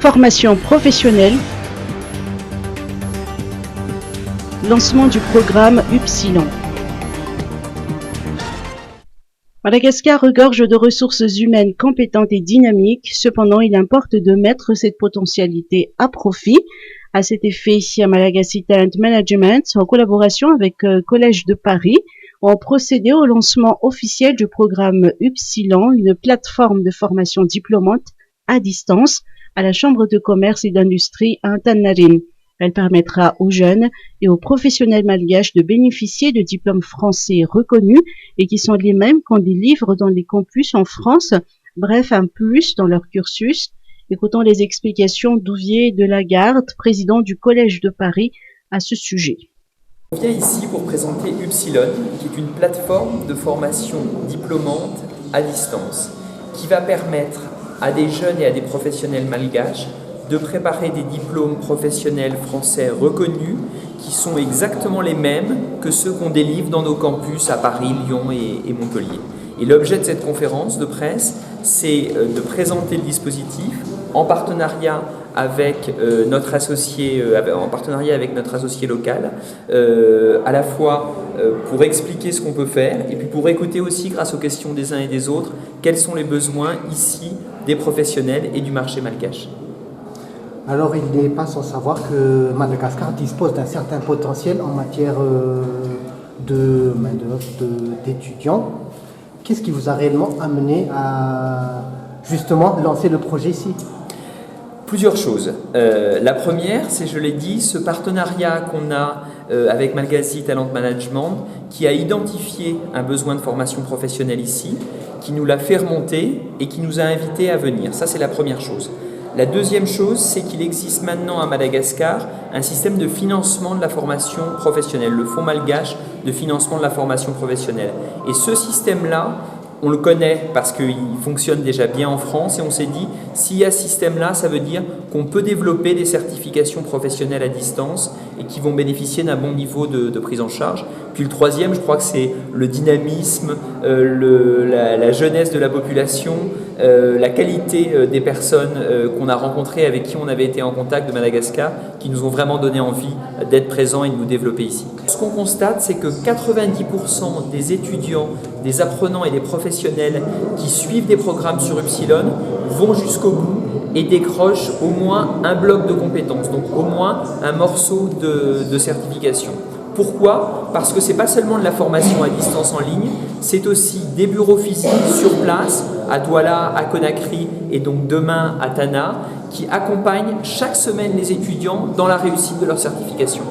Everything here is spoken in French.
Formation professionnelle. Lancement du programme Upsilon. Madagascar regorge de ressources humaines compétentes et dynamiques. Cependant, il importe de mettre cette potentialité à profit. À cet effet, ici à Malagasy Talent Management, en collaboration avec Collège de Paris, ont procédé au lancement officiel du programme Upsilon, une plateforme de formation diplômante à distance à la Chambre de commerce et d'industrie à Antananarivo. Elle permettra aux jeunes et aux professionnels malgaches de bénéficier de diplômes français reconnus et qui sont les mêmes qu'on délivre dans les campus en France, bref, un plus dans leur cursus. Écoutons les explications d'Ouvier de Lagarde, président du Collège de Paris, à ce sujet. On vient ici pour présenter Upsilon, qui est une plateforme de formation diplômante à distance, qui va permettre à des jeunes et à des professionnels malgaches de préparer des diplômes professionnels français reconnus qui sont exactement les mêmes que ceux qu'on délivre dans nos campus à Paris, Lyon et Montpellier. Et l'objet de cette conférence de presse, c'est de présenter le dispositif en partenariat avec notre associé local, à la fois pour expliquer ce qu'on peut faire et puis pour écouter aussi, grâce aux questions des uns et des autres, quels sont les besoins ici des professionnels et du marché malgache. Alors, il n'est pas sans savoir que Madagascar dispose d'un certain potentiel en matière de main-d'œuvre, d'étudiants. Qu'est-ce qui vous a réellement amené à justement lancer le projet ici ? Plusieurs choses. La première, c'est, je l'ai dit, ce partenariat qu'on a avec Malagasy Talent Management qui a identifié un besoin de formation professionnelle ici, qui nous l'a fait remonter et qui nous a invités à venir. Ça, c'est la première chose. La deuxième chose, c'est qu'il existe maintenant à Madagascar un système de financement de la formation professionnelle, le Fonds malgache de financement de la formation professionnelle. Et ce système-là, on le connaît parce qu'il fonctionne déjà bien en France et on s'est dit, s'il y a ce système-là, ça veut dire qu'on peut développer des certifications professionnelles à distance et qui vont bénéficier d'un bon niveau de prise en charge. Puis le troisième, je crois que c'est le dynamisme, la jeunesse de la population, la qualité des personnes qu'on a rencontrées, avec qui on avait été en contact de Madagascar, qui nous ont vraiment donné envie d'être présents et de nous développer ici. Ce qu'on constate, c'est que 90% des étudiants, des apprenants et des professionnels qui suivent des programmes sur Upsilon vont jusqu'au bout et décrochent au moins un bloc de compétences, donc au moins un morceau de certification. Pourquoi ? Parce que ce n'est pas seulement de la formation à distance en ligne, c'est aussi des bureaux physiques sur place, à Douala, à Conakry et donc demain à Tana, qui accompagnent chaque semaine les étudiants dans la réussite de leur certification.